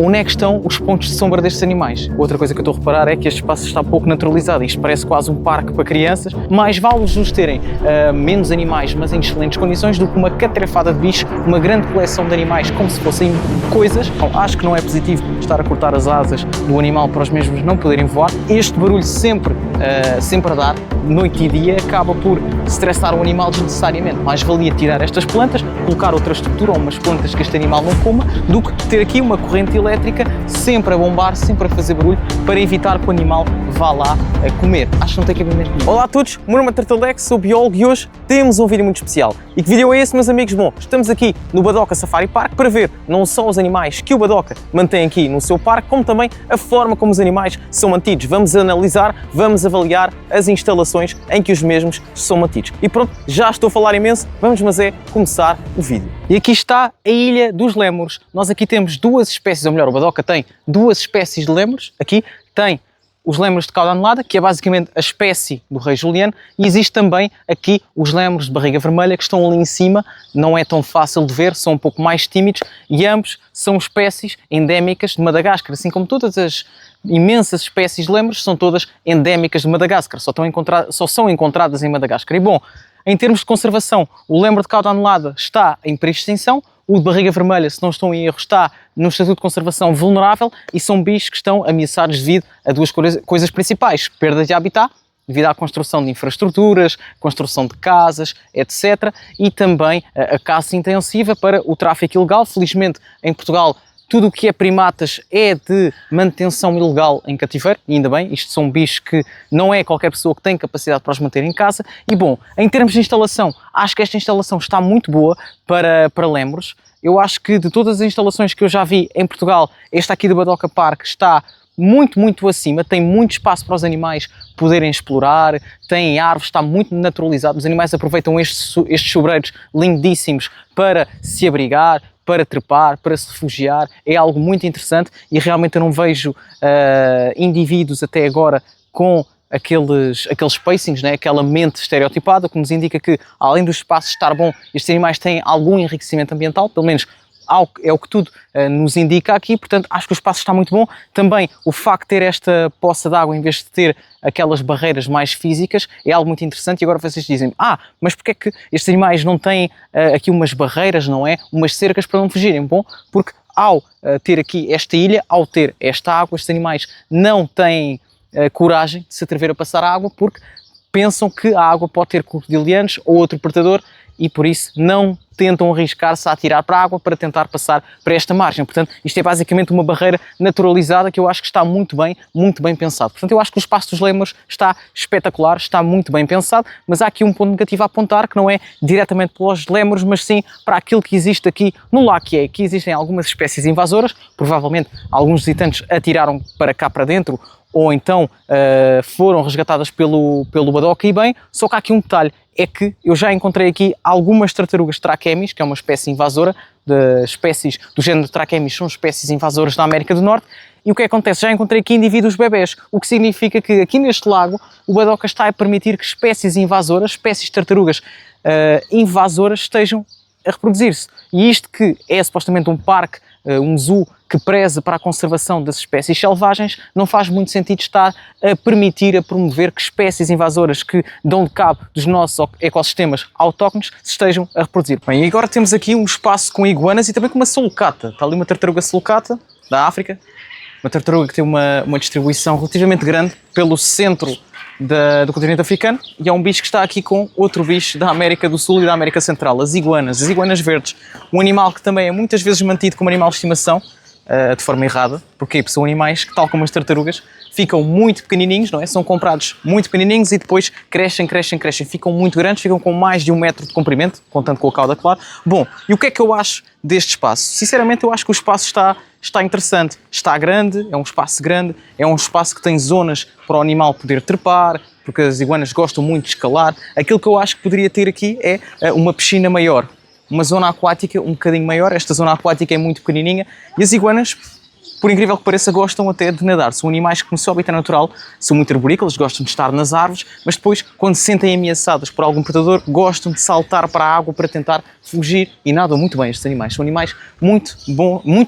onde é que estão os pontos de sombra destes animais? Outra coisa que eu estou a reparar é que este espaço está pouco naturalizado. Isto parece quase um parque para crianças. Mais vale-os terem menos animais, mas em excelentes condições, do que uma catrefada de bichos, uma grande coleção de animais como se fossem coisas. Então, acho que não é positivo estar a cortar as asas do animal para os mesmos não poderem voar. Este barulho sempre a dar, noite e dia, acaba por estressar o animal desnecessariamente. Mais valia tirar estas plantas, colocar outra estrutura ou umas plantas que este animal não coma, do que ter aqui uma corrente elétrica sempre a bombar, sempre a fazer barulho, para evitar que o animal vá lá a comer. Acho que não tem cabimento nenhum. Olá a todos, o meu nome é Turtledex, sou biólogo e hoje temos um vídeo muito especial. E que vídeo é esse, meus amigos? Bom, estamos aqui no Badoca Safari Park para ver não só os animais que o Badoca mantém aqui no seu parque, como também a forma como os animais são mantidos. Vamos analisar, vamos avaliar as instalações em que os mesmos são mantidos. E pronto, já estou a falar imenso, vamos começar o vídeo. E aqui está a Ilha dos Lémures. Nós aqui temos duas espécies, ou melhor, o Badoca tem duas espécies de lémures. Aqui tem os lémures de cauda anulada, que é basicamente a espécie do rei Juliano, e existe também aqui os lémures de barriga vermelha, que estão ali em cima, não é tão fácil de ver, são um pouco mais tímidos, e ambos são espécies endémicas de Madagascar, assim como todas as imensas espécies de lémures são todas endémicas de Madagascar, só são encontradas em Madagascar. E bom, em termos de conservação, o lémure de cauda anulada está em perigo de extinção, o de barriga vermelha, se não estou em erro, está no estatuto de conservação vulnerável, e são bichos que estão ameaçados devido a duas coisas principais: perda de habitat, devido à construção de infraestruturas, construção de casas, etc. E também a caça intensiva para o tráfico ilegal. Felizmente, em Portugal, tudo o que é primatas é de manutenção ilegal em cativeiro, e ainda bem, isto são bichos que não é qualquer pessoa que tem capacidade para os manter em casa. E bom, em termos de instalação, acho que esta instalação está muito boa para lémures. Eu acho que de todas as instalações que eu já vi em Portugal, esta aqui do Badoca Park está muito acima, tem muito espaço para os animais poderem explorar, tem árvores, está muito naturalizado, os animais aproveitam estes sobreiros lindíssimos para se abrigar, para trepar, para se refugiar. É algo muito interessante e realmente eu não vejo indivíduos até agora com aqueles pacings, né? Aquela mente estereotipada, que nos indica que, além do espaço estar bom, estes animais têm algum enriquecimento ambiental, pelo menos é o que tudo nos indica aqui. Portanto, acho que o espaço está muito bom. Também o facto de ter esta poça de água em vez de ter aquelas barreiras mais físicas é algo muito interessante. E agora vocês dizem, mas porque é que estes animais não têm aqui umas barreiras, não é? Umas cercas para não fugirem? Bom, porque ao ter aqui esta ilha, ao ter esta água, estes animais não têm coragem de se atrever a passar a água, porque pensam que a água pode ter crocodilianos ou outro predador, e por isso não tentam arriscar-se a atirar para a água para tentar passar para esta margem. Portanto, isto é basicamente uma barreira naturalizada que eu acho que está muito bem pensado. Portanto, eu acho que o espaço dos lémures está espetacular, está muito bem pensado, mas há aqui um ponto negativo a apontar, que não é diretamente para os lémures, mas sim para aquilo que existe aqui no lago, que é que existem algumas espécies invasoras. Provavelmente alguns visitantes atiraram para cá para dentro, ou então foram resgatadas pelo Badoca. E bem, só que há aqui um detalhe, é que eu já encontrei aqui algumas tartarugas traquemis, que é uma espécie invasora, de espécies do género traquemis, são espécies invasoras da América do Norte. E o que acontece? Já encontrei aqui indivíduos bebés, o que significa que aqui neste lago o Badoca está a permitir que espécies invasoras, espécies de tartarugas invasoras, estejam a reproduzir-se. E isto, que é supostamente um parque, um zoo que preza para a conservação das espécies selvagens, não faz muito sentido estar a permitir, a promover que espécies invasoras que dão de cabo dos nossos ecossistemas autóctones se estejam a reproduzir. Bem, e agora temos aqui um espaço com iguanas e também com uma sulcata. Está ali uma tartaruga sulcata da África, uma tartaruga que tem uma distribuição relativamente grande pelo centro do continente africano, e é um bicho que está aqui com outro bicho da América do Sul e da América Central, as iguanas verdes. Um animal que também é muitas vezes mantido como animal de estimação, de forma errada. Porquê? Porque são animais que, tal como as tartarugas, ficam muito pequenininhos, não é? São comprados muito pequenininhos e depois crescem, ficam muito grandes, ficam com mais de 1 metro de comprimento, contando com a cauda, claro. Bom, e o que é que eu acho deste espaço? Sinceramente, eu acho que o espaço está interessante, está grande, é um espaço grande, é um espaço que tem zonas para o animal poder trepar, porque as iguanas gostam muito de escalar. Aquilo que eu acho que poderia ter aqui é uma piscina maior, uma zona aquática um bocadinho maior. Esta zona aquática é muito pequenininha e as iguanas por incrível que pareça, gostam até de nadar. São animais que no seu habitat natural são muito arborícolas, gostam de estar nas árvores, mas depois, quando se sentem ameaçadas por algum predador, gostam de saltar para a água para tentar fugir e nadam muito bem estes animais. São animais muito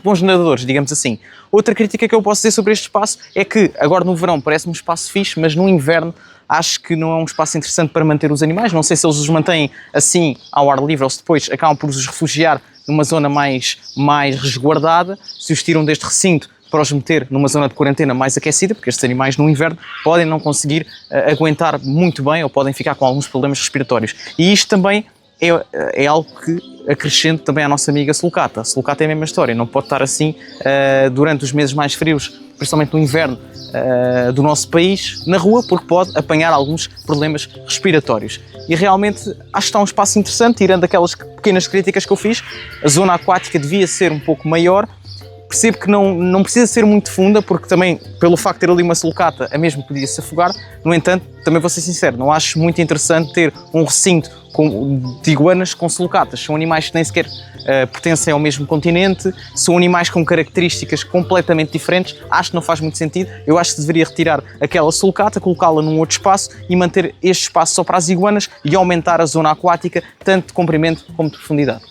bons nadadores, digamos assim. Outra crítica que eu posso dizer sobre este espaço é que agora no verão parece um espaço fixe, mas no inverno acho que não é um espaço interessante para manter os animais. Não sei se eles os mantêm assim ao ar livre ou se depois acabam por os refugiar numa zona mais resguardada, se os tiram deste recinto para os meter numa zona de quarentena mais aquecida, porque estes animais no inverno podem não conseguir aguentar muito bem ou podem ficar com alguns problemas respiratórios. E isto também é algo que acrescenta também à nossa amiga sulcata. A sulcata é a mesma história, não pode estar assim durante os meses mais frios, principalmente no inverno do nosso país, na rua, porque pode apanhar alguns problemas respiratórios. E realmente acho que está um espaço interessante, tirando aquelas pequenas críticas que eu fiz. A zona aquática devia ser um pouco maior. Percebo que não precisa ser muito funda, porque também, pelo facto de ter ali uma sulcata, a mesma podia se afogar. No entanto, também vou ser sincero, não acho muito interessante ter um recinto de iguanas com sulcatas. São animais que nem sequer pertencem ao mesmo continente, são animais com características completamente diferentes. Acho que não faz muito sentido. Eu acho que deveria retirar aquela sulcata, colocá-la num outro espaço e manter este espaço só para as iguanas e aumentar a zona aquática, tanto de comprimento como de profundidade.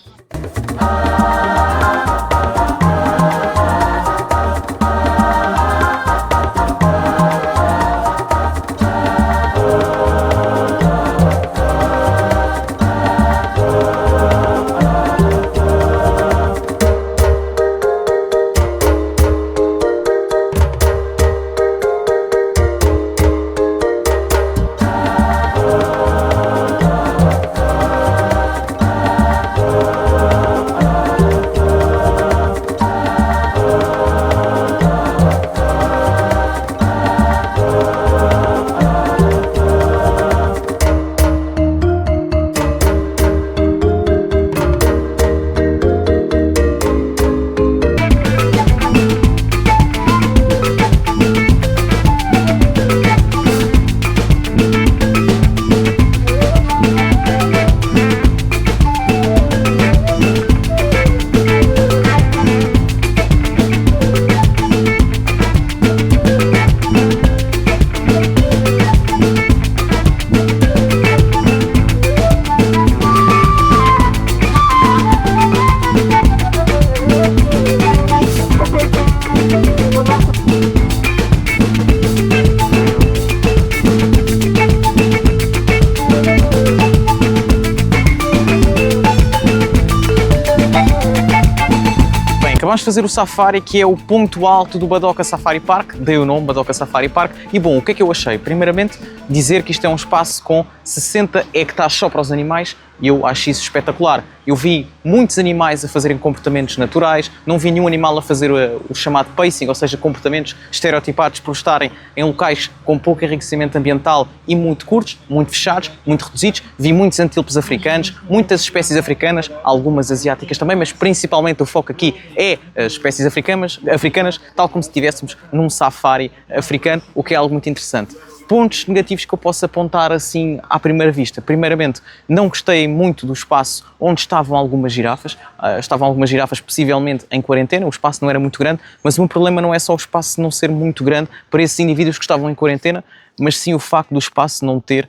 Acabamos de fazer o safari, que é o ponto alto do Badoca Safari Park, dei o nome Badoca Safari Park, e bom, o que é que eu achei? Primeiramente, dizer que isto é um espaço com 60 hectares só para os animais, e eu acho isso espetacular. Eu vi muitos animais a fazerem comportamentos naturais, não vi nenhum animal a fazer o chamado pacing, ou seja, comportamentos estereotipados por estarem em locais com pouco enriquecimento ambiental e muito curtos, muito fechados, muito reduzidos. Vi muitos antílopes africanos, muitas espécies africanas, algumas asiáticas também, mas principalmente o foco aqui é as espécies africanas, tal como se estivéssemos num safari africano, o que é algo muito interessante. Pontos negativos que eu posso apontar assim à primeira vista. Primeiramente, não gostei muito do espaço onde estavam algumas girafas. Estavam algumas girafas possivelmente em quarentena, o espaço não era muito grande, mas o meu problema não é só o espaço não ser muito grande para esses indivíduos que estavam em quarentena, mas sim o facto do espaço não ter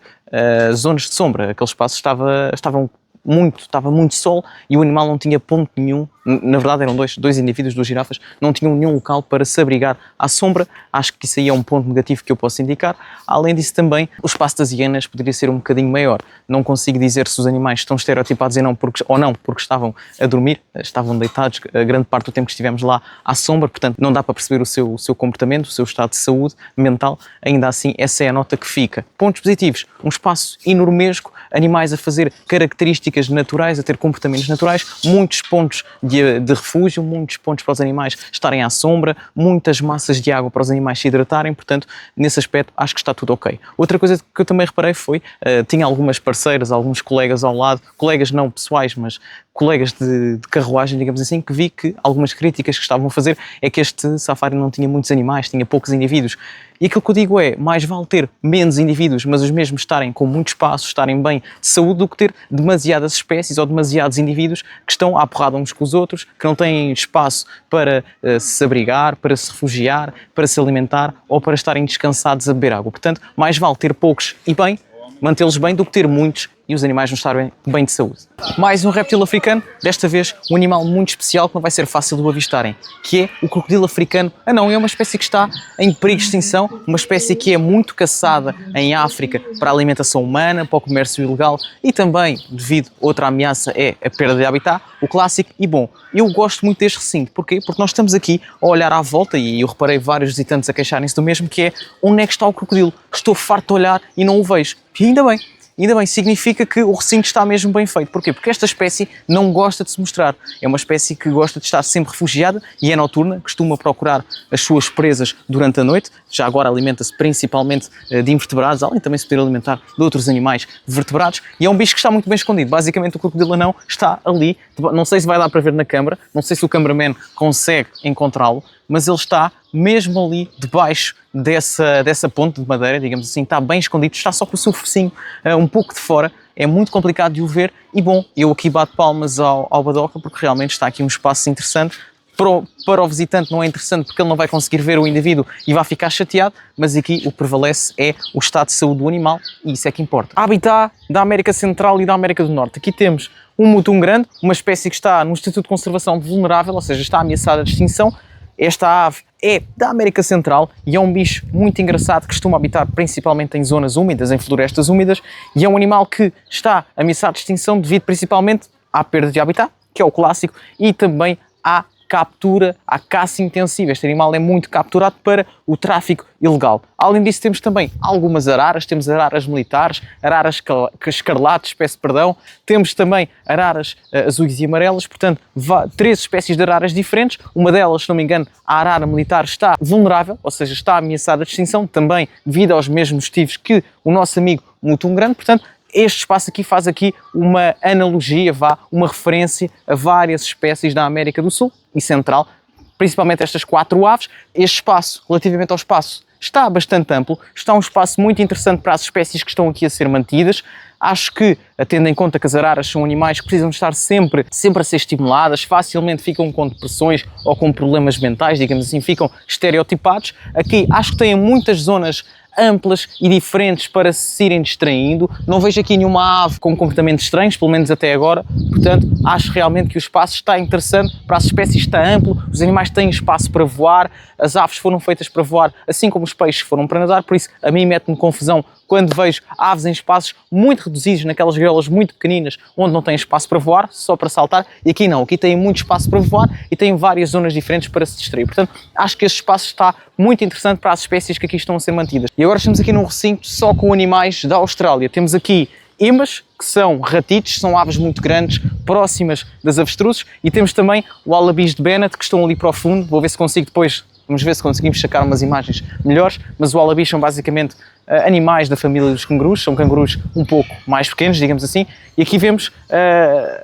zonas de sombra. Aquele espaço estava muito sol e o animal não tinha ponto nenhum. Na verdade eram dois indivíduos, duas girafas, não tinham nenhum local para se abrigar à sombra. Acho que isso aí é um ponto negativo que eu posso indicar. Além disso também, o espaço das hienas poderia ser um bocadinho maior. Não consigo dizer se os animais estão estereotipados ou não, porque estavam a dormir, estavam deitados a grande parte do tempo que estivemos lá à sombra, portanto não dá para perceber o seu comportamento, o seu estado de saúde mental. Ainda assim, essa é a nota que fica. Pontos positivos, um espaço enormesco, animais a fazer características naturais, a ter comportamentos naturais, muitos pontos de refúgio, muitos pontos para os animais estarem à sombra, muitas massas de água para os animais se hidratarem, portanto, nesse aspecto acho que está tudo ok. Outra coisa que eu também reparei foi, tinha algumas parceiras, alguns colegas ao lado, colegas não pessoais, mas colegas de carruagem, digamos assim, que vi que algumas críticas que estavam a fazer é que este safari não tinha muitos animais, tinha poucos indivíduos. E aquilo que eu digo é, mais vale ter menos indivíduos, mas os mesmos estarem com muito espaço, estarem bem de saúde, do que ter demasiadas espécies ou demasiados indivíduos que estão à porrada uns com os outros, que não têm espaço para se abrigar, para se refugiar, para se alimentar ou para estarem descansados a beber água. Portanto, mais vale ter poucos e bem, mantê-los bem, do que ter muitos e os animais não estarem bem de saúde. Mais um réptil africano, desta vez um animal muito especial que não vai ser fácil de o avistarem, que é o crocodilo africano. Não, é uma espécie que está em perigo de extinção, uma espécie que é muito caçada em África para a alimentação humana, para o comércio ilegal e também, devido a outra ameaça, é a perda de habitat, o clássico. E bom, eu gosto muito deste recinto. Porquê? Porque nós estamos aqui a olhar à volta e eu reparei vários visitantes a queixarem-se do mesmo, que é onde é que está o crocodilo? Estou farto de olhar e não o vejo. E ainda bem. Ainda bem, significa que o recinto está mesmo bem feito. Porquê? Porque esta espécie não gosta de se mostrar. É uma espécie que gosta de estar sempre refugiada e é noturna, costuma procurar as suas presas durante a noite. Já agora alimenta-se principalmente de invertebrados, além de também se poder alimentar de outros animais vertebrados. E é um bicho que está muito bem escondido. Basicamente o crocodilo anão está ali. Não sei se vai dar para ver na câmara, não sei se o cameraman consegue encontrá-lo, mas ele está mesmo ali debaixo dessa ponte de madeira, digamos assim, está bem escondido, está só com o seu focinho um pouco de fora, é muito complicado de o ver e bom, eu aqui bato palmas ao Badoca porque realmente está aqui um espaço interessante. Para o visitante não é interessante porque ele não vai conseguir ver o indivíduo e vai ficar chateado, mas aqui o que prevalece é o estado de saúde do animal e isso é que importa. Habitat da América Central e da América do Norte. Aqui temos um mutum grande, uma espécie que está no Estatuto de Conservação vulnerável, ou seja, está ameaçada de extinção. Esta ave é da América Central e é um bicho muito engraçado que costuma habitar principalmente em zonas úmidas, em florestas úmidas, e é um animal que está ameaçado de extinção devido principalmente à perda de habitat, que é o clássico, e também à captura, à caça intensiva. Este animal é muito capturado para o tráfico ilegal. Além disso, temos também algumas araras, temos araras militares, araras escarlates, peço perdão, temos também araras azuis e amarelas, portanto, 3 espécies de araras diferentes. Uma delas, se não me engano, a arara militar está vulnerável, ou seja, está ameaçada de extinção, também devido aos mesmos motivos que o nosso amigo mutum grande, portanto, este espaço aqui faz aqui uma analogia, uma referência a várias espécies da América do Sul e Central, principalmente estas 4 aves. Este espaço, relativamente ao espaço, está bastante amplo, está um espaço muito interessante para as espécies que estão aqui a ser mantidas. Acho que, tendo em conta que as araras são animais que precisam estar sempre a ser estimuladas, facilmente ficam com depressões ou com problemas mentais, digamos assim, ficam estereotipados. Aqui acho que têm muitas zonas amplas e diferentes para se irem distraindo. Não vejo aqui nenhuma ave com comportamentos estranhos, pelo menos até agora. Portanto, acho realmente que o espaço está interessante, para as espécies está amplo, os animais têm espaço para voar, as aves foram feitas para voar, assim como os peixes foram para nadar, por isso a mim mete-me confusão quando vejo aves em espaços muito reduzidos, naquelas gaiolas muito pequeninas, onde não têm espaço para voar, só para saltar, e aqui não, aqui tem muito espaço para voar e tem várias zonas diferentes para se distrair. Portanto, acho que este espaço está muito interessante para as espécies que aqui estão a ser mantidas. E agora estamos aqui num recinto só com animais da Austrália. Temos aqui emas, que são ratites, são aves muito grandes, próximas das avestruzes, e temos também o wallabies de Bennett, que estão ali para o fundo. Vou ver se consigo depois, vamos ver se conseguimos sacar umas imagens melhores, mas os wallabies são basicamente animais da família dos cangurus, são cangurus um pouco mais pequenos, digamos assim, e aqui vemos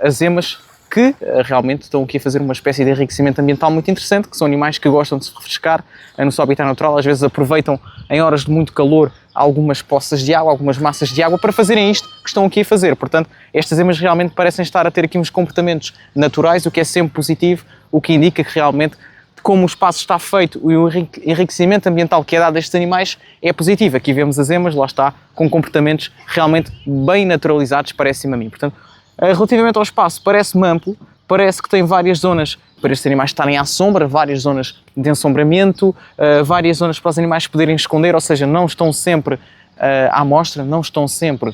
as emas que realmente estão aqui a fazer uma espécie de enriquecimento ambiental muito interessante, que são animais que gostam de se refrescar no seu habitat natural, às vezes aproveitam em horas de muito calor algumas poças de água, algumas massas de água para fazerem isto que estão aqui a fazer. Portanto, estas emas realmente parecem estar a ter aqui uns comportamentos naturais, o que é sempre positivo, o que indica que realmente, como o espaço está feito e o enriquecimento ambiental que é dado a estes animais é positivo. Aqui vemos as emas, lá está, com comportamentos realmente bem naturalizados, parece-me a mim. Portanto, relativamente ao espaço, parece-me amplo, parece que tem várias zonas para estes animais estarem à sombra, várias zonas de ensombramento, várias zonas para os animais poderem esconder, ou seja, não estão sempre à mostra, não estão sempre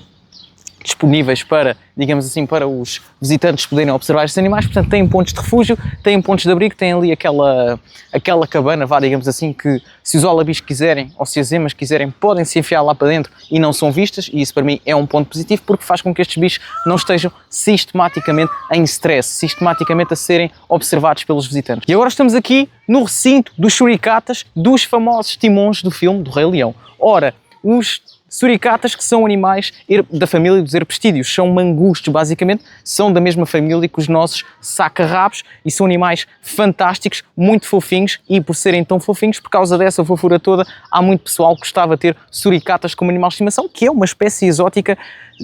disponíveis para, digamos assim, para os visitantes poderem observar estes animais. Portanto, têm pontos de refúgio, têm pontos de abrigo, têm ali aquela cabana, digamos assim, que se os wallabies quiserem, ou se as emas quiserem, podem se enfiar lá para dentro e não são vistas, e isso para mim é um ponto positivo, porque faz com que estes bichos não estejam sistematicamente em stress, sistematicamente a serem observados pelos visitantes. E agora estamos aqui no recinto dos suricatas, dos famosos timões do filme do Rei Leão. Ora, os Suricatas, que são animais da família dos herpestídeos, são mangustos, basicamente, são da mesma família que os nossos saca-rabos e são animais fantásticos, muito fofinhos, e por serem tão fofinhos, por causa dessa fofura toda, há muito pessoal que gostava de ter suricatas como animal de estimação, que é uma espécie exótica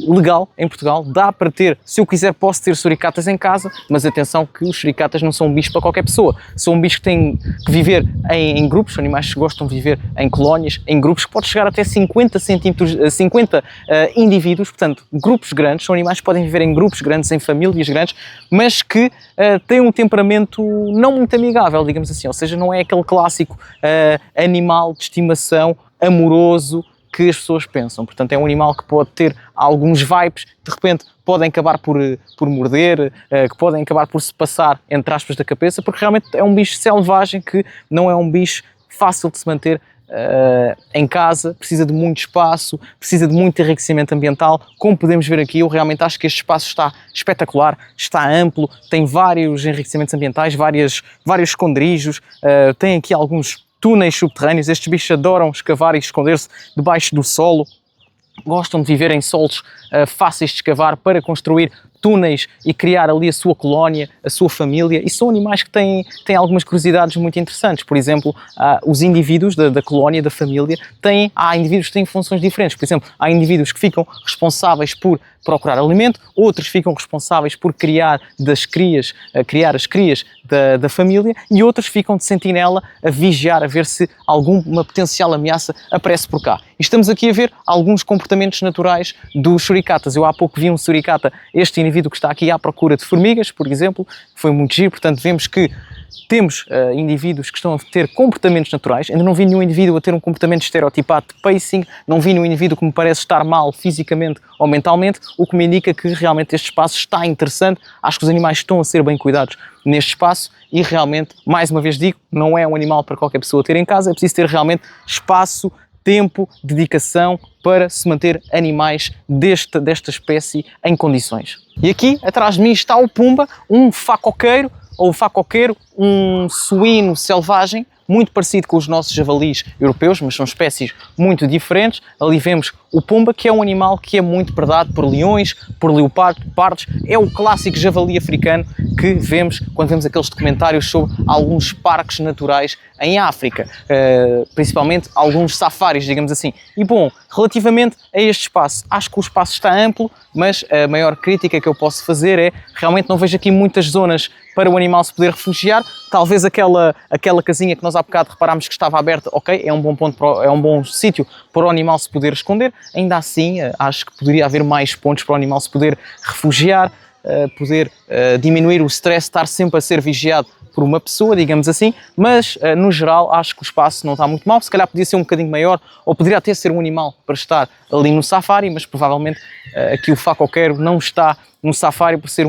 legal em Portugal. Dá para ter, se eu quiser posso ter suricatas em casa, mas atenção que os suricatas não são um bicho para qualquer pessoa, são um bicho que tem que viver em grupos, são animais que gostam de viver em colónias, em grupos, que pode chegar até 50 indivíduos, portanto grupos grandes, são animais que podem viver em grupos grandes, em famílias grandes, mas que têm um temperamento não muito amigável, digamos assim, ou seja, não é aquele clássico animal de estimação amoroso que as pessoas pensam. Portanto, é um animal que pode ter alguns vibes, de repente podem acabar por morder, que podem acabar por se passar, entre aspas, da cabeça, porque realmente é um bicho selvagem que não é um bicho fácil de se manter em casa, precisa de muito espaço, precisa de muito enriquecimento ambiental. Como podemos ver aqui, eu realmente acho que este espaço está espetacular, está amplo, tem vários enriquecimentos ambientais, vários esconderijos, tem aqui alguns túneis subterrâneos. Estes bichos adoram escavar e esconder-se debaixo do solo, gostam de viver em solos fáceis de escavar para construir túneis e criar ali a sua colónia, a sua família, e são animais que têm algumas curiosidades muito interessantes. Por exemplo, os indivíduos da colónia, da família, há indivíduos que têm funções diferentes. Por exemplo, há indivíduos que ficam responsáveis por procurar alimento, outros ficam responsáveis por criar as crias da família, e outros ficam de sentinela a vigiar, a ver se alguma potencial ameaça aparece por cá. E estamos aqui a ver alguns comportamentos naturais dos suricatas. Eu há pouco vi um suricata, este indivíduo que está aqui à procura de formigas, por exemplo, foi muito giro. Portanto, vemos que temos indivíduos que estão a ter comportamentos naturais. Ainda não vi nenhum indivíduo a ter um comportamento estereotipado de pacing, não vi nenhum indivíduo que me parece estar mal fisicamente ou mentalmente, o que me indica que realmente este espaço está interessante. Acho que os animais estão a ser bem cuidados neste espaço e realmente, mais uma vez digo, não é um animal para qualquer pessoa ter em casa, é preciso ter realmente espaço, tempo, dedicação para se manter animais desta espécie em condições. E aqui, atrás de mim, está o pumba, um facoqueiro, ou facoqueiro, um suíno selvagem, muito parecido com os nossos javalis europeus, mas são espécies muito diferentes. Ali vemos o pumba, que é um animal que é muito predado por leões, por leopardos. É o clássico javali africano que vemos quando vemos aqueles documentários sobre alguns parques naturais em África, principalmente alguns safaris, digamos assim. E bom, relativamente a este espaço, acho que o espaço está amplo, mas a maior crítica que eu posso fazer é, realmente não vejo aqui muitas zonas para o animal se poder refugiar. Talvez aquela casinha que nós há bocado reparámos que estava aberta, ok, é um bom ponto, é um bom sítio para o animal se poder esconder. Ainda assim, acho que poderia haver mais pontos para o animal se poder refugiar, poder diminuir o stress, estar sempre a ser vigiado por uma pessoa, digamos assim, mas no geral acho que o espaço não está muito mal. Se calhar podia ser um bocadinho maior, ou poderia até ser um animal para estar ali no safari, mas provavelmente aqui o facoqueiro não está no safari por ser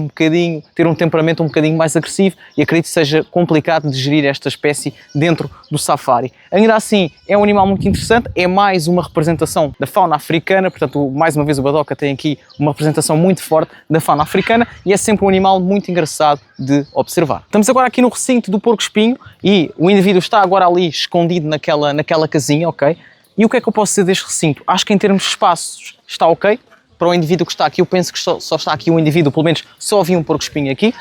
ter um temperamento um bocadinho mais agressivo, e acredito que seja complicado de gerir esta espécie dentro do safari. Ainda assim, é um animal muito interessante, é mais uma representação da fauna africana, portanto, mais uma vez o Badoca tem aqui uma representação muito forte da fauna africana, e é sempre um animal muito engraçado de observar. Estamos agora aqui no recinto do porco-espinho, e o indivíduo está agora ali escondido naquela casinha, ok? E o que é que eu posso dizer deste recinto? Acho que em termos de espaços está ok. Para o indivíduo que está aqui, eu penso que só está aqui um indivíduo, pelo menos só havia um porco-espinho aqui,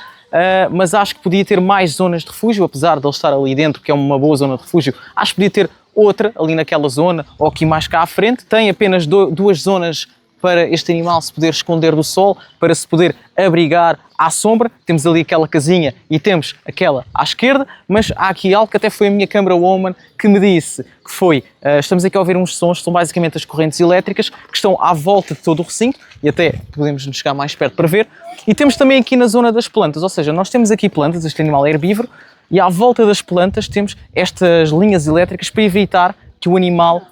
mas acho que podia ter mais zonas de refúgio, apesar de ele estar ali dentro, que é uma boa zona de refúgio. Acho que podia ter outra ali naquela zona, ou aqui mais cá à frente. Tem apenas duas zonas para este animal se poder esconder do sol, para se poder abrigar à sombra. Temos ali aquela casinha e temos aquela à esquerda, mas há aqui algo que até foi a minha camera woman que me disse, que foi, estamos aqui a ouvir uns sons, são basicamente as correntes elétricas que estão à volta de todo o recinto, e até podemos nos chegar mais perto para ver. E temos também aqui na zona das plantas, ou seja, nós temos aqui plantas, este animal é herbívoro, e à volta das plantas temos estas linhas elétricas para evitar que o animal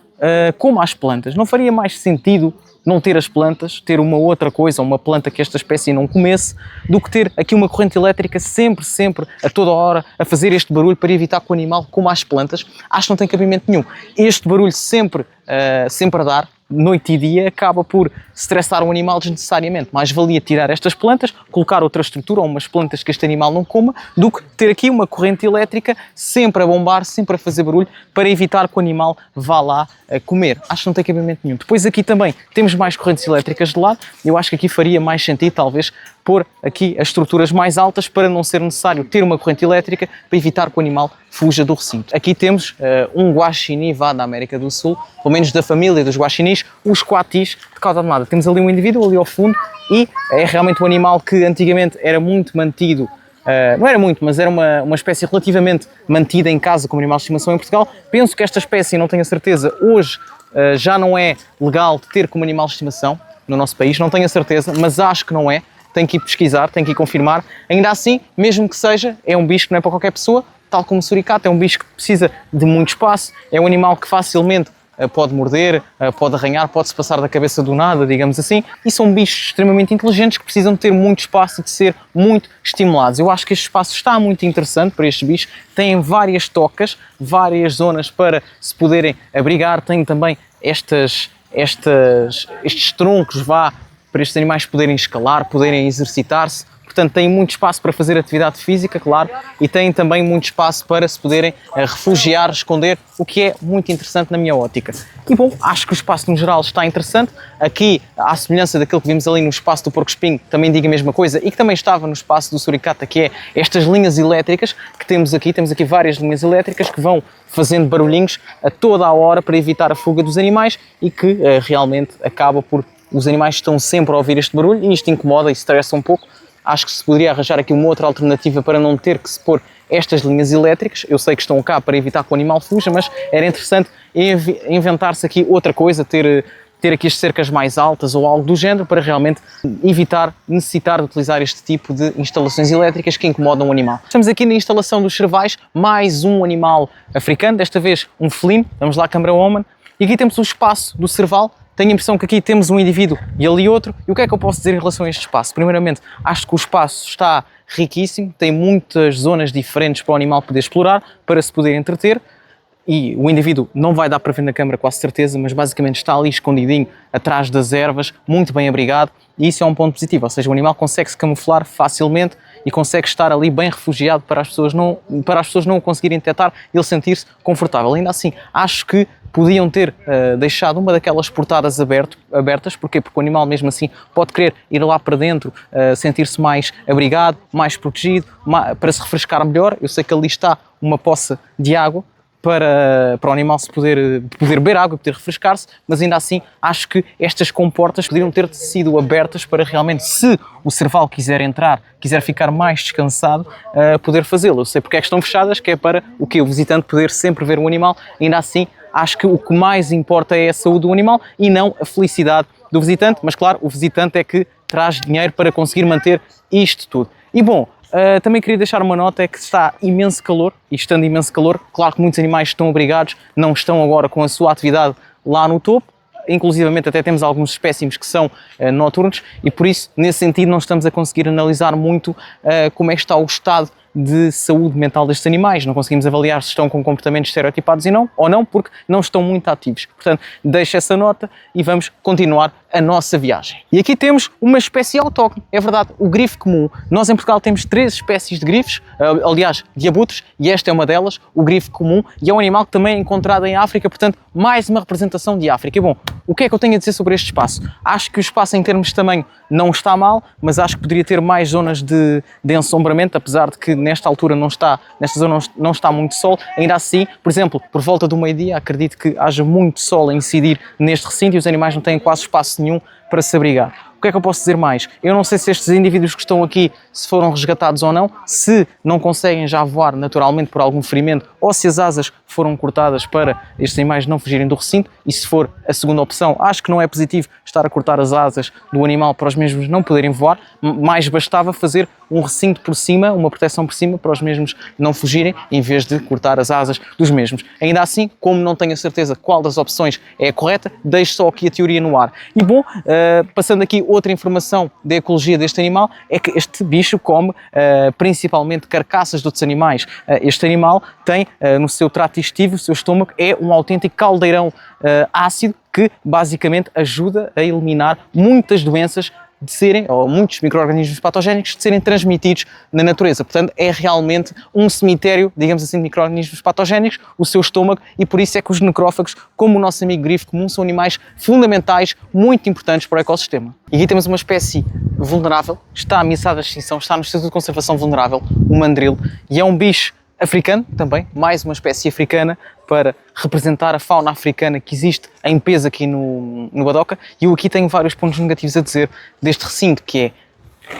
coma as plantas. Não faria mais sentido não ter as plantas, ter uma outra coisa, uma planta que esta espécie não comesse, do que ter aqui uma corrente elétrica sempre, a toda hora, a fazer este barulho para evitar que o animal coma as plantas? Acho que não tem cabimento nenhum. Este barulho sempre a dar noite e dia acaba por estressar o animal desnecessariamente. Mais valia tirar estas plantas, colocar outra estrutura ou umas plantas que este animal não coma, do que ter aqui uma corrente elétrica sempre a bombar, sempre a fazer barulho, para evitar que o animal vá lá a comer. Acho que não tem cabimento nenhum. Depois aqui também temos mais correntes elétricas de lado. Eu acho que aqui faria mais sentido, talvez, pôr aqui as estruturas mais altas para não ser necessário ter uma corrente elétrica para evitar que o animal fuja do recinto. Aqui temos um guaxinim da América do Sul, pelo menos da família dos guaxinins, os coatis de cauda de nada. Temos ali um indivíduo ali ao fundo e é realmente um animal que antigamente era muito mantido, não era muito, mas era uma espécie relativamente mantida em casa como animal de estimação em Portugal. Penso que esta espécie, não tenho a certeza, hoje já não é legal de ter como animal de estimação no nosso país, não tenho a certeza, mas acho que não é. Tenho que ir pesquisar, tenho que ir confirmar. Ainda assim, mesmo que seja, é um bicho que não é para qualquer pessoa, tal como o suricato, é um bicho que precisa de muito espaço, é um animal que facilmente pode morder, pode arranhar, pode-se passar da cabeça do nada, digamos assim, e são bichos extremamente inteligentes que precisam de ter muito espaço e de ser muito estimulados. Eu acho que este espaço está muito interessante para estes bichos, têm várias tocas, várias zonas para se poderem abrigar, tem também estes troncos, para estes animais poderem escalar, poderem exercitar-se. Portanto, têm muito espaço para fazer atividade física, claro, e têm também muito espaço para se poderem refugiar, esconder, o que é muito interessante na minha ótica. E bom, acho que o espaço no geral está interessante. Aqui, à semelhança daquilo que vimos ali no espaço do porco-espinho, também digo a mesma coisa, e que também estava no espaço do suricata, que é estas linhas elétricas que temos aqui. Temos aqui várias linhas elétricas que vão fazendo barulhinhos a toda a hora para evitar a fuga dos animais e que realmente acaba por... Os animais estão sempre a ouvir este barulho e isto incomoda e estressa um pouco. Acho que se poderia arranjar aqui uma outra alternativa para não ter que se pôr estas linhas elétricas. Eu sei que estão cá para evitar que o animal fuja, mas era interessante inventar-se aqui outra coisa, ter aqui as cercas mais altas ou algo do género para realmente evitar necessitar de utilizar este tipo de instalações elétricas que incomodam o animal. Estamos aqui na instalação dos cervais, mais um animal africano, desta vez um felino. Vamos lá, câmara woman. E aqui temos o espaço do cerval. Tenho a impressão que aqui temos um indivíduo e ali outro. E o que é que eu posso dizer em relação a este espaço? Primeiramente, acho que o espaço está riquíssimo, tem muitas zonas diferentes para o animal poder explorar, para se poder entreter. E o indivíduo não vai dar para ver na câmara, quase certeza, mas basicamente está ali escondidinho, atrás das ervas, muito bem abrigado. E isso é um ponto positivo, ou seja, o animal consegue se camuflar facilmente e consegue estar ali bem refugiado para as pessoas não o conseguirem detectar e ele sentir-se confortável. Ainda assim, acho que podiam ter deixado uma daquelas portadas abertas. Porquê? Porque o animal mesmo assim pode querer ir lá para dentro, sentir-se mais abrigado, mais protegido, para se refrescar melhor. Eu sei que ali está uma poça de água para o animal se poder beber água e poder refrescar-se, mas ainda assim acho que estas comportas poderiam ter sido abertas para realmente, se o cerval quiser entrar, quiser ficar mais descansado, poder fazê-lo. Eu sei porque é que estão fechadas, que é para o visitante poder sempre ver o animal. Ainda assim, acho que o que mais importa é a saúde do animal e não a felicidade do visitante, mas claro, o visitante é que traz dinheiro para conseguir manter isto tudo. E bom, também queria deixar uma nota, é que está imenso calor, e estando imenso calor, claro que muitos animais estão abrigados, não estão agora com a sua atividade lá no topo, inclusivamente até temos alguns espécimes que são noturnos, e por isso, nesse sentido, não estamos a conseguir analisar muito como é que está o estado de saúde mental destes animais. Não conseguimos avaliar se estão com comportamentos estereotipados ou não, porque não estão muito ativos. Portanto, deixo essa nota e vamos continuar a nossa viagem. E aqui temos uma espécie autóctone, é verdade, o grife comum. Nós em Portugal temos 3 espécies de grifes, aliás, de abutres, e esta é uma delas, o grife comum, e é um animal que também é encontrado em África, portanto, mais uma representação de África. E bom, o que é que eu tenho a dizer sobre este espaço? Acho que o espaço em termos de tamanho não está mal, mas acho que poderia ter mais zonas de ensombramento, apesar de que nesta zona não está muito sol. Ainda assim, por exemplo, por volta do meio-dia, acredito que haja muito sol a incidir neste recinto e os animais não têm quase espaço nenhum para se abrigar. O que é que eu posso dizer mais? Eu não sei se estes indivíduos que estão aqui se foram resgatados ou não, se não conseguem já voar naturalmente por algum ferimento ou se as asas foram cortadas para estes animais não fugirem do recinto, e se for a segunda opção, acho que não é positivo estar a cortar as asas do animal para os mesmos não poderem voar, mais bastava fazer um recinto por cima, uma proteção por cima para os mesmos não fugirem, em vez de cortar as asas dos mesmos. Ainda assim, como não tenho a certeza qual das opções é a correta, deixo só aqui a teoria no ar. E bom, passando aqui outra informação da ecologia deste animal é que este bicho come principalmente carcaças de outros animais. Este animal tem no seu trato digestivo, o seu estômago é um autêntico caldeirão ácido que basicamente ajuda a eliminar muitas doenças ou muitos micro-organismos patogénicos de serem transmitidos na natureza. Portanto, é realmente um cemitério, digamos assim, de micro-organismos patogénicos, o seu estômago, e por isso é que os necrófagos, como o nosso amigo grifo comum, são animais fundamentais, muito importantes para o ecossistema. E aqui temos uma espécie vulnerável, está ameaçada de extinção, está no estado de conservação vulnerável, o mandril, e é um bicho africano também, mais uma espécie africana para representar a fauna africana que existe em peso aqui no Badoca. E eu aqui tenho vários pontos negativos a dizer deste recinto, que é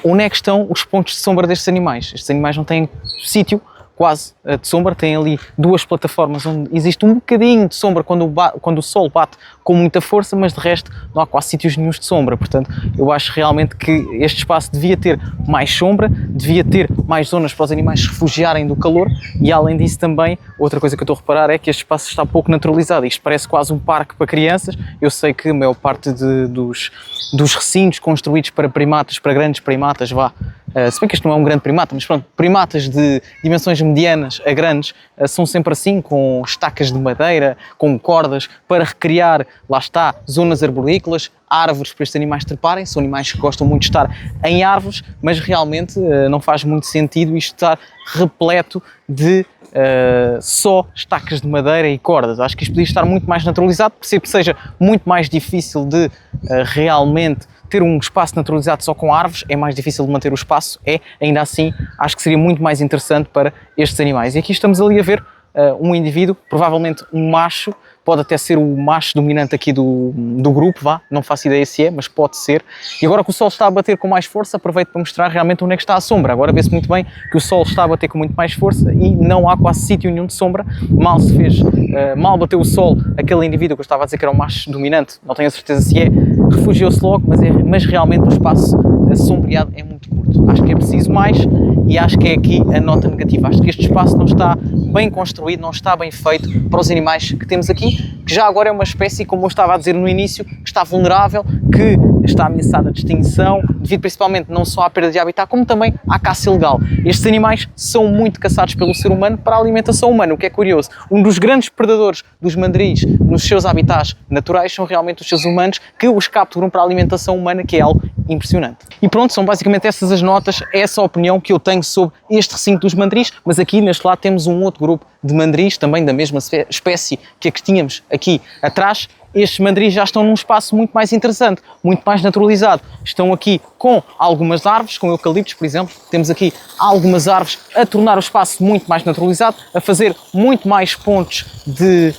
onde é que estão os pontos de sombra destes animais. Estes animais não têm sítio quase de sombra, têm ali duas plataformas onde existe um bocadinho de sombra quando o sol bate com muita força, mas de resto não há quase sítios nenhuns de sombra. Portanto, eu acho realmente que este espaço devia ter mais sombra, devia ter mais zonas para os animais se refugiarem do calor, e além disso também, outra coisa que eu estou a reparar é que este espaço está pouco naturalizado. Isto parece quase um parque para crianças. Eu sei que a maior parte dos recintos construídos para primatas, para grandes primatas, se bem que este não é um grande primata, mas pronto, primatas de dimensões medianas a grandes são sempre assim, com estacas de madeira, com cordas, para recriar, lá está, zonas arborícolas, árvores para estes animais treparem. São animais que gostam muito de estar em árvores, mas realmente não faz muito sentido isto estar repleto de só estacas de madeira e cordas. Acho que isto podia estar muito mais naturalizado, percebo que seja muito mais difícil de realmente ter um espaço naturalizado só com árvores, é mais difícil de manter o espaço, ainda assim acho que seria muito mais interessante para estes animais. E aqui estamos ali a ver um indivíduo, provavelmente um macho, pode até ser o macho dominante aqui do grupo, não faço ideia se é, mas pode ser. E agora que o sol está a bater com mais força, aproveito para mostrar realmente onde é que está a sombra. Agora vê-se muito bem que o sol está a bater com muito mais força e não há quase sítio nenhum de sombra. Mal bateu o sol, aquele indivíduo que eu estava a dizer que era um macho dominante, não tenho a certeza se é, refugiou-se logo, mas realmente o espaço sombreado é muito curto. Acho que é preciso mais, e acho que é aqui a nota negativa. Acho que este espaço não está bem construído, não está bem feito para os animais que temos aqui, que já agora é uma espécie, como eu estava a dizer no início, que está vulnerável, que está ameaçada de extinção, devido principalmente não só à perda de habitat, como também à caça ilegal. Estes animais são muito caçados pelo ser humano para a alimentação humana, o que é curioso. Um dos grandes predadores dos mandris nos seus habitats naturais são realmente os seres humanos, que os capturam para a alimentação humana, que é algo impressionante. E pronto, são basicamente essas as notas, essa a opinião que eu tenho sobre este recinto dos mandris, mas aqui neste lado temos um outro grupo de mandris, também da mesma espécie que a que tínhamos aqui atrás. Estes mandris já estão num espaço muito mais interessante, muito mais naturalizado. Estão aqui com algumas árvores, com eucaliptos, por exemplo. Temos aqui algumas árvores a tornar o espaço muito mais naturalizado, a fazer muito mais pontos de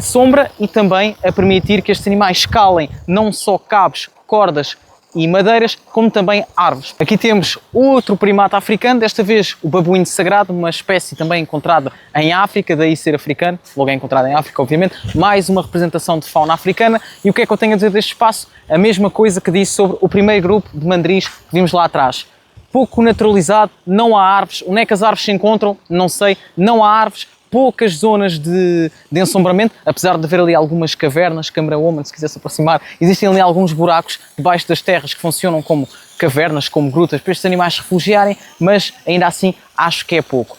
sombra e também a permitir que estes animais escalem não só cabos, cordas e madeiras, como também árvores. Aqui temos outro primata africano, desta vez o babuíno sagrado, uma espécie também encontrada em África, daí ser africano, logo é encontrada em África, obviamente. Mais uma representação de fauna africana. E o que é que eu tenho a dizer deste espaço? A mesma coisa que disse sobre o primeiro grupo de mandris que vimos lá atrás. Pouco naturalizado, não há árvores. Onde é que as árvores se encontram? Não sei, não há árvores. Poucas zonas de ensombramento, apesar de haver ali algumas cavernas, câmara woman, se quiser se aproximar, existem ali alguns buracos debaixo das terras que funcionam como cavernas, como grutas, para estes animais se refugiarem, mas ainda assim acho que é pouco.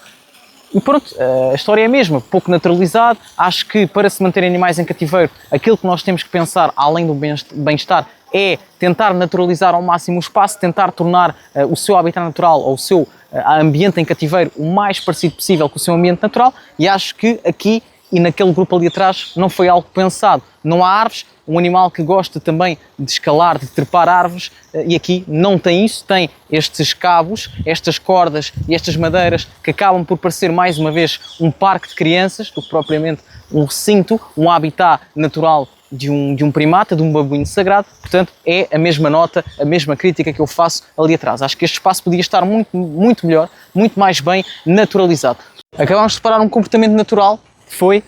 E pronto, a história é a mesma, pouco naturalizado. Acho que para se manterem animais em cativeiro, aquilo que nós temos que pensar, além do bem-estar, é tentar naturalizar ao máximo o espaço, tentar tornar o seu habitat natural ou o seu ambiente em cativeiro o mais parecido possível com o seu ambiente natural, e acho que aqui e naquele grupo ali atrás não foi algo pensado. Não há árvores, um animal que gosta também de escalar, de trepar árvores, e aqui não tem isso, tem estes cabos, estas cordas e estas madeiras que acabam por parecer mais uma vez um parque de crianças do que propriamente um recinto, um habitat natural de um primata, de um babuíno sagrado. Portanto, é a mesma nota, a mesma crítica que eu faço ali atrás. Acho que este espaço podia estar muito melhor, muito mais bem naturalizado. Acabamos de reparar um comportamento natural, foi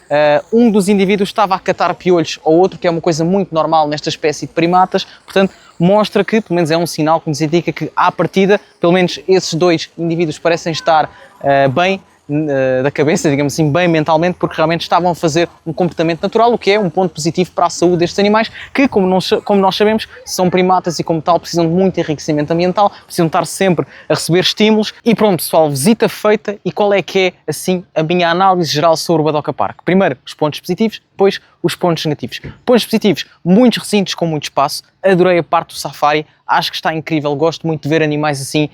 um dos indivíduos estava a catar piolhos ao outro, que é uma coisa muito normal nesta espécie de primatas. Portanto, mostra que, pelo menos é um sinal que nos indica que, à partida, pelo menos esses dois indivíduos parecem estar bem, da cabeça, digamos assim, bem mentalmente, porque realmente estavam a fazer um comportamento natural, o que é um ponto positivo para a saúde destes animais, que, como nós sabemos, são primatas e, como tal, precisam de muito enriquecimento ambiental, precisam estar sempre a receber estímulos. E pronto, pessoal, visita feita. E qual é que é, assim, a minha análise geral sobre o Badoca Park? Primeiro, os pontos positivos, depois os pontos negativos. Pontos positivos, muitos recintos com muito espaço, adorei a parte do safari, acho que está incrível, gosto muito de ver animais assim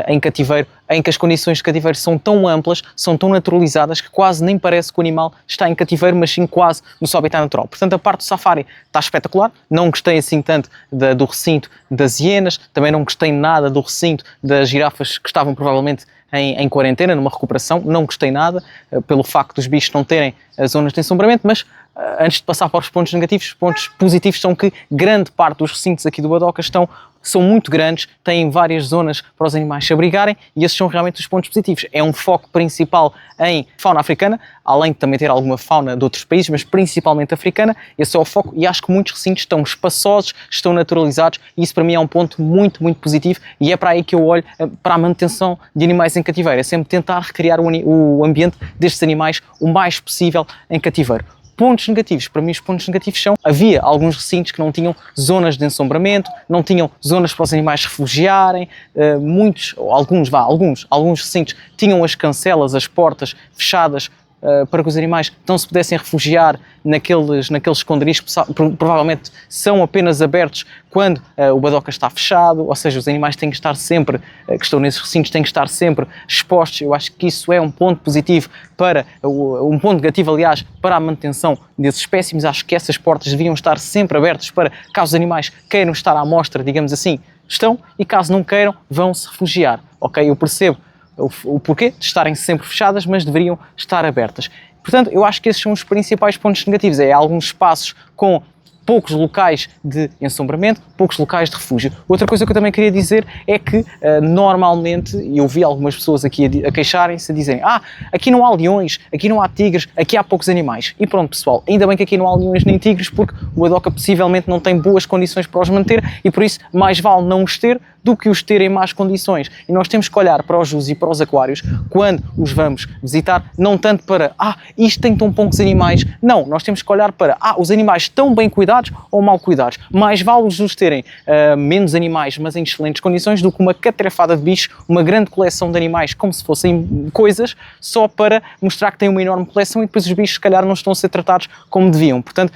em cativeiro, em que as condições de cativeiro são tão amplas, são tão naturalizadas, que quase nem parece que o animal está em cativeiro, mas sim quase no seu habitat natural. Portanto, a parte do safari está espetacular, não gostei assim tanto do recinto das hienas, também não gostei nada do recinto das girafas que estavam provavelmente em quarentena, numa recuperação, não gostei nada, pelo facto dos bichos não terem as zonas de ensombramento, mas antes de passar para os pontos negativos, os pontos positivos são que grande parte dos recintos aqui do Badoca são muito grandes, têm várias zonas para os animais se abrigarem e esses são realmente os pontos positivos. É um foco principal em fauna africana, além de também ter alguma fauna de outros países, mas principalmente africana, esse é o foco e acho que muitos recintos estão espaçosos, estão naturalizados e isso para mim é um ponto muito, muito positivo e é para aí que eu olho para a manutenção de animais em cativeiro, é sempre tentar recriar o ambiente destes animais o mais possível em cativeiro. Pontos negativos, para mim os pontos negativos são, havia alguns recintos que não tinham zonas de ensombramento, não tinham zonas para os animais refugiarem, alguns recintos tinham as cancelas, as portas fechadas para que os animais não se pudessem refugiar naqueles esconderijos que provavelmente são apenas abertos quando o Badoca está fechado, ou seja, os animais têm que estar sempre, que estão nesses recintos, têm que estar sempre expostos. Eu acho que isso é um ponto positivo um ponto negativo, aliás, para a manutenção desses espécimes. Acho que essas portas deviam estar sempre abertas para, caso os animais queiram estar à mostra, digamos assim, estão, e caso não queiram, vão se refugiar, ok? Eu percebo o porquê de estarem sempre fechadas, mas deveriam estar abertas. Portanto, eu acho que esses são os principais pontos negativos, é alguns espaços com poucos locais de ensombramento, poucos locais de refúgio. Outra coisa que eu também queria dizer é que, normalmente, eu vi algumas pessoas aqui a queixarem-se, a dizerem aqui não há leões, aqui não há tigres, aqui há poucos animais. E pronto, pessoal, ainda bem que aqui não há leões nem tigres, porque o Badoca possivelmente não tem boas condições para os manter e por isso mais vale não os ter do que os ter em más condições. E nós temos que olhar para os zoos e para os aquários quando os vamos visitar, não tanto para isto tem tão poucos animais. Não, nós temos que olhar para os animais estão bem cuidados ou mal cuidados. Mais vale os zoos terem menos animais, mas em excelentes condições, do que uma catrefada de bichos, uma grande coleção de animais como se fossem coisas, só para mostrar que tem uma enorme coleção e depois os bichos se calhar não estão a ser tratados como deviam. Portanto,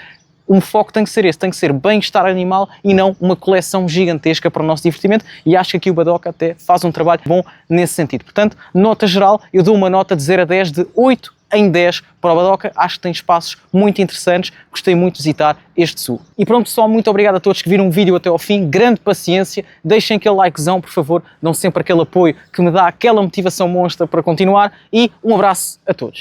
um foco tem que ser esse, tem que ser bem-estar animal e não uma coleção gigantesca para o nosso divertimento, e acho que aqui o Badoca até faz um trabalho bom nesse sentido. Portanto, nota geral, eu dou uma nota de 0 a 10 de 8 em 10 para o Badoca, acho que tem espaços muito interessantes, gostei muito de visitar este zoo. E pronto, pessoal, muito obrigado a todos que viram o vídeo até ao fim, grande paciência, deixem aquele likezão, por favor, dão sempre aquele apoio que me dá aquela motivação monstra para continuar, e um abraço a todos.